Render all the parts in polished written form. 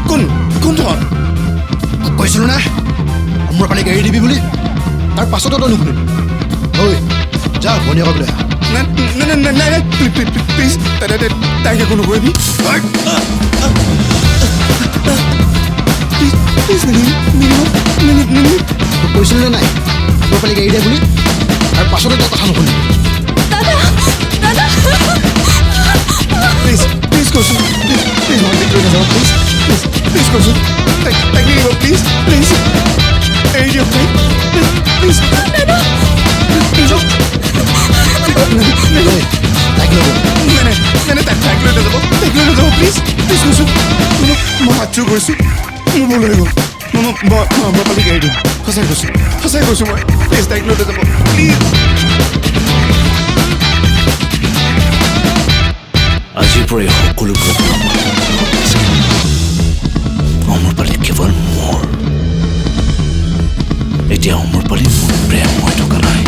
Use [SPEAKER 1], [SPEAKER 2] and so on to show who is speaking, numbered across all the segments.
[SPEAKER 1] কোন কোন তহঁত
[SPEAKER 2] কৈছিলো না আম্ৰপালিক এৰি দিবি বুলি তাৰ পাছতো তই নুশুনিলি ঐ যা ভনীয়েকক লৈ আহ
[SPEAKER 1] নাই প্লিজ তাইক একো নকৰিবি
[SPEAKER 2] তোক কৈছিলো নে নাই আম্ৰপালিক এৰি দে বুলি তাৰ পাছতো তই কথা নুশুনিলি
[SPEAKER 1] প্লিজ কৈছো প্লিজ ভণ্টিক লৈ নাযাব প্লিজ কৈছো তাইক এৰিব প্লিজ এৰি দিয়ক প্লিজ
[SPEAKER 2] তাইক ল'ব
[SPEAKER 1] তাইক লৈ নাযাব প্লিজ কৈছো মই হাতযোৰ কৰিছো মোৰ ভুল হৈ গ'ল মই আম্ৰপালিক এৰি দিম সঁচাই কৈছো মই প্লিজ তাইক লৈ নাযাব প্লিজ
[SPEAKER 3] আজিৰ পৰা এই সকলো অমৰপালি কেৱল মোৰ এতিয়া অমৰপালি মোৰ প্ৰেম হৈ থকা নাই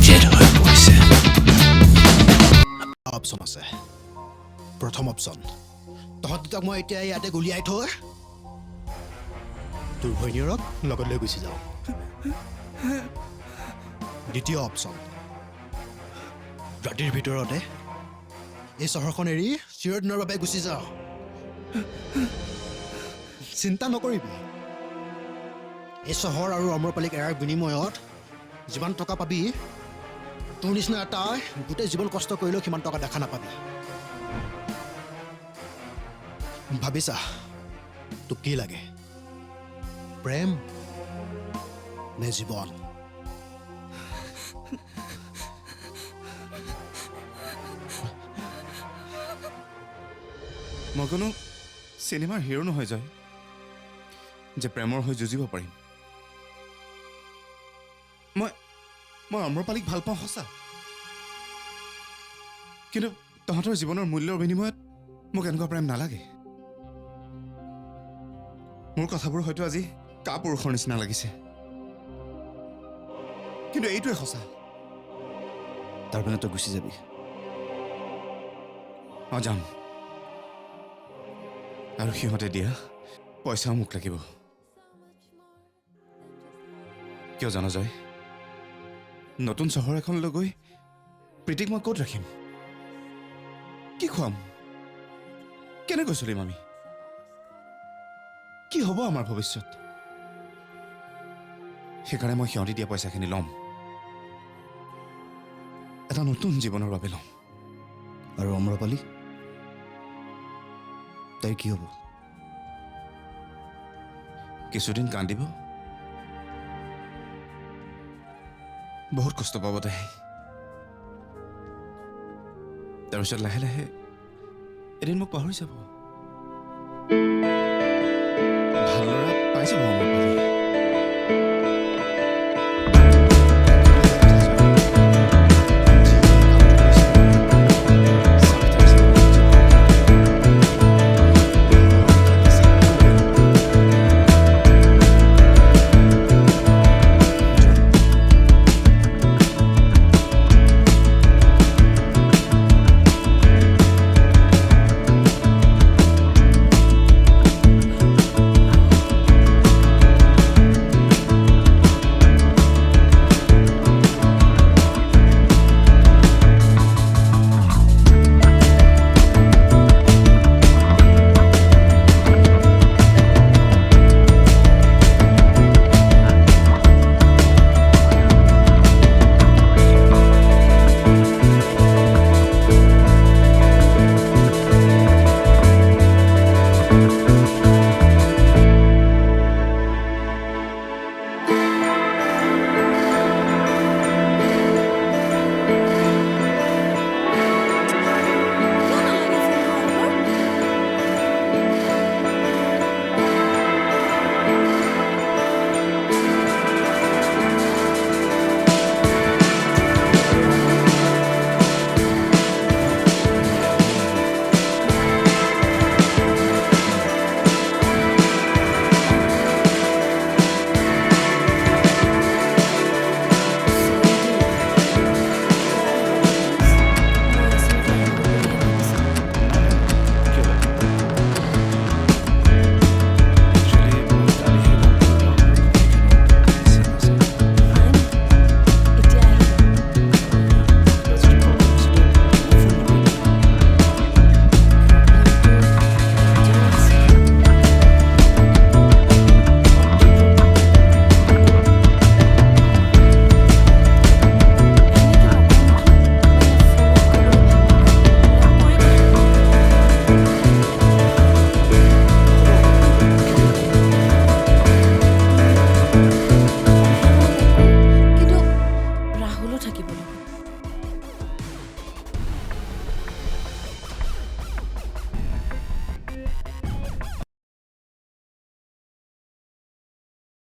[SPEAKER 3] জেদ হৈ পৰিছে
[SPEAKER 2] অপশ্যন আছে প্ৰথম অপশ্যন তহঁত দুটাক মই এতিয়া ইয়াতে গুলিয়াই থৈ তোৰ ভৈনীয়েৰক লগত লৈ গুচি যাওঁ দ্বিতীয় অপশ্যন ৰাতিৰ ভিতৰতে এই চহৰখন এৰি চিৰদিনৰ বাবে গুচি যাওঁ চিন্তা নকৰিবি এই চহৰ আৰু অমৰপালিক এৰাৰ বিনিময়ত যিমান টকা পাবি তোৰ নিচিনা এটাই গোটেই জীৱন কষ্ট কৰিলেও সিমান টকা দেখা নাপাবি ভাবিছা তোক কি লাগে প্ৰেম নে জীৱন
[SPEAKER 1] মই কোনো চিনেমাৰ হিৰো নহয় যায় যে প্ৰেমৰ হৈ যুঁজিব পাৰিম মই আম্ৰপালিক ভাল পাওঁ সঁচা কিন্তু তহঁতৰ জীৱনৰ মূল্যৰ বিনিময়ত মোক এনেকুৱা প্ৰেম নালাগে মোৰ কথাবোৰ হয়তো আজি কাপুৰুষৰ নিচিনা লাগিছে কিন্তু এইটোৱে সঁচা
[SPEAKER 2] তাৰ মানে তই গুচি যাবি
[SPEAKER 1] যাম আৰু সিহঁতে দিয়া পইচাও মোক লাগিব কিয় জানো জয় নতুন চহৰ এখনলৈ গৈ প্ৰীতিক মই ক'ত ৰাখিম কি খুৱাম কেনেকৈ চলিম আমি কি হ'ব আমাৰ ভৱিষ্যত সেইকাৰণে মই সিহঁতি দিয়া পইচাখিনি ল'ম এটা নতুন জীৱনৰ বাবে ল'ম
[SPEAKER 2] আৰু অম্ৰপালি তাইৰ কি হ'ব
[SPEAKER 1] কিছুদিন কান্দিব বহুত কষ্ট পাব তাই তাৰপিছত লাহে লাহে এদিন মোক পাহৰি যাব